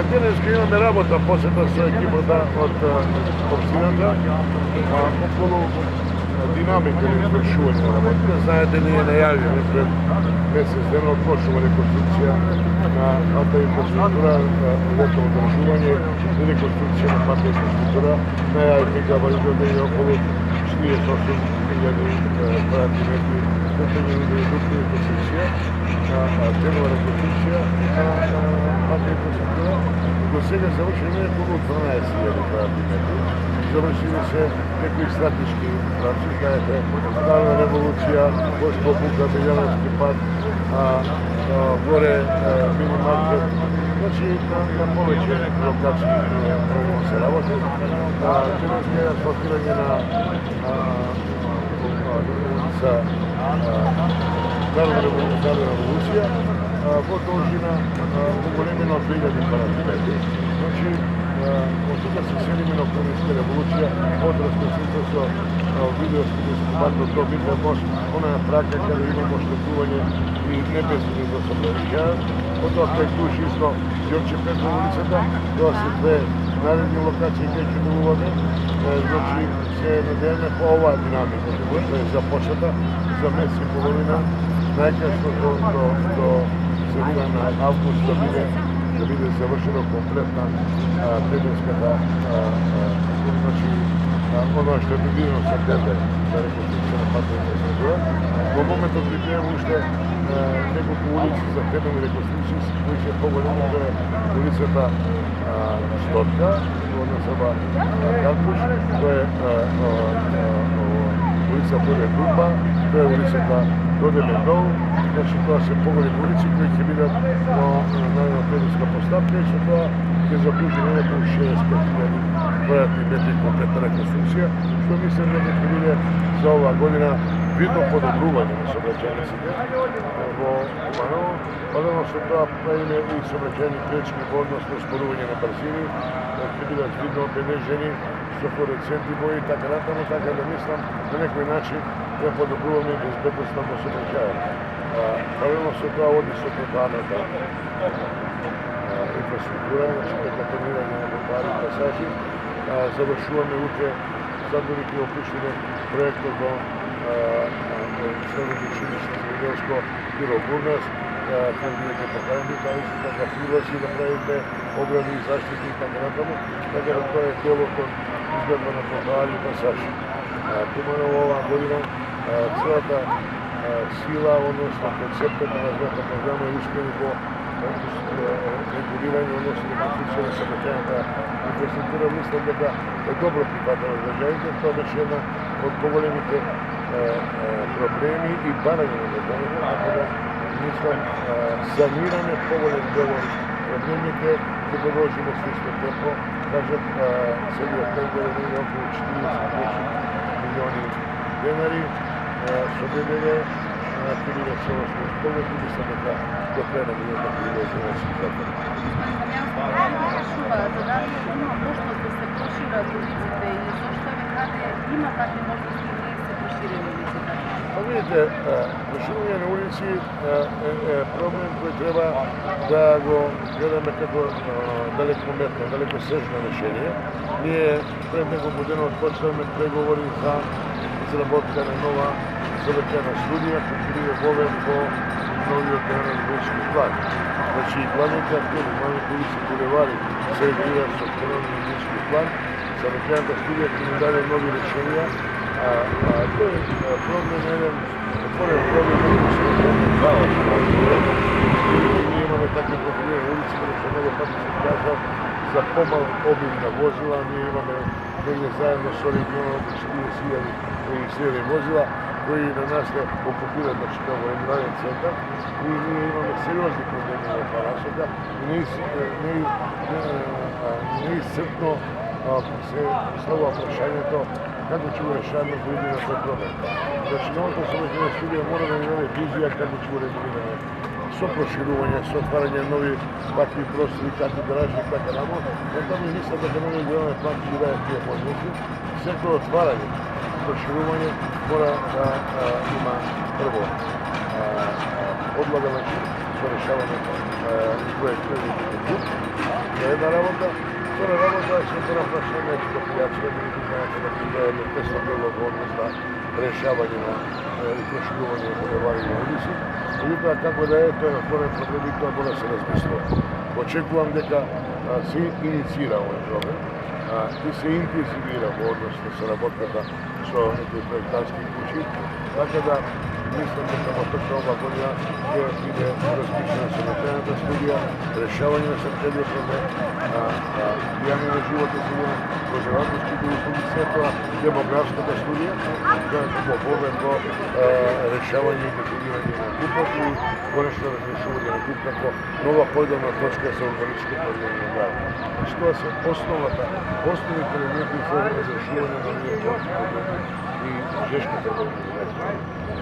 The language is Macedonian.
денес имаме работа, посета со екипата од општината, околу динамика на извршување на работите. Знаете, ние најавивме пред месец дена отпочнува реконструкција на патна инфраструктура, лето одржување и реконструкција на патна инфраструктура. Најавивме габаритот околу 48.000 квадратни метри, претењени дупни реконструкција, ценова реконструкција на патна инфраструктура. До сега завршено е околу 12.000 квадратни метри. Завршили се некои стратешки правци, знаете, Стара револуција, Бошко Бука, Белјановски пат, горе мини-маркет, значи на повеќе локации правилно се работи. Денес е асфалтирање на улица Стара револуција, во должина поголемина од 2000 квадратни метри. Значи, од тука се селиме на Околинска револуција, од раскосница со видеостудијски парк до Битен мост, онаа трака каде има оштетување и небезбедни до сообраќајување. Потоа преку исто Ѓорче Петров улицата, тоа се две наредни локации кај ќе делуваме. Значи се надеваме по оваа динамика, која е започната за месец и половина, најкасно до средина на август да биде завршена комплетна тендерската, значи оно што е предвидено со тендер за реконструкција на патна инфраструктура. Во моментот приpremаме уште неколку улици за тендерни реконструкции, кои се поголеми, тоа е улицата Стотка, на Саба Карпуш, тоа е улица Тоде Група, тоа е улицата Тоде Медол, значи тоа се поголеми улици кои ќе бидат на тендерска поставка и со тоа ќе заклучи неколку 65.000 квадратни метри комплетна реконструкција, што мислам да ќе биде за оваа година видно подобрување на сообраќајниците во Куманово. Паралелно со тоа правиме и сообраќајни пречки во однос на спорување на брзини, ќе бидат видно обележени со флуоресцентни бои и така натаму, така да мислам на некој начин да подобруваме безбедноста во сообраќајот. Паралелно со тоа оди со тротоарната инфраструктура, значи бетонирање на тротоари и пасажи. Завршуваме утре, задвори опишуваме проектот во Средното училиште земјоделско бюро Бургас, каде ќе покажеме така прилази да правите огради и заштити и така натаму, така да тоа е делот од изградба на тротоари и пасажи. Куманово оваа година целата сила, односно концептот на развојната програма е успели во регулирање, односно реконструкција на сообраќајната инфраструктура. Мислам дека е добро прифатено од граѓаните, тоа беше една од поголемите проблеми и барање на граѓаните, така да мислам санираме поголем дел од проблемите, ќе продолжиме со исто темпо. Кажат, целиот тендер е околу 40 милиони денари, со ДДВ ќе биде целосно исполнет и мислам дека до крај на годината ќе биде финансиски затворен. За дали има можност да се прошират улиците и зашто ве каде има такви можности и не се проширени улиците? Видите, проширање на улици е проблем кој треба да го гледаме како далекометно, далекосежно решение. Ние пред неколку дена отпочнавме преговори за изработка на нова сообраќајна студија која ќе биде воведен во новиот генерален урбанички план. Значи, главните актери, главните улици, булевари се регулираат со генерален урбанички план. Сообраќајната студија ќе ни даде нови решенија. Тој е проблем, еден отворен проблем на сообраќајниот хаос. Ние имаме такви профилирани улици, каде што много пати се кажа за помал обим на возила. Ние имаме негде заедно со регионот 40.000 регистрирани возила, кои на нас не окупират, значи, како регионален центар, и ние имаме сериозни проблеми во Парашата. Неисцрпно се поставува прашањето како ќе го решаваме во идеја тој проблем. Значи, новата сообраќајна студија мора да ни даде визија како ќе го регулираме со проширување, со отварање нови пакви простори, како гаражи и така намо. Таму мислам дека новиот генерален план ќе даде тие можности. Секој отварање, проширување мора да има прво одлагање со за решавање проектирање куп. Тоа е една работа. Втора работа е се тоа прашање експропријација, да бидеме тесно делоговорност за решавање на и проширување на булевари и улици. Меѓутоа, како да е, тоа е отворен проблем и тоа мора да се размислува. Очекувам дека се инициира овој проблем и се интензивира во однос на соработката со некои проектантски куќи, така да мислам дека во токму ова година ќе биде распишана советената студија, решавање на срцевиот проблем, јавни на животот сигурно, конзерваторските услуги, се тоа демографската студија, која ќе помогне до решавање и дефинирање на купот и конечно разрешување на куп како нова појдовна точка за урбаничко планирање на градот. Значи тоа се основните елементи за разрешување на овие проблеми и жешката проблеми.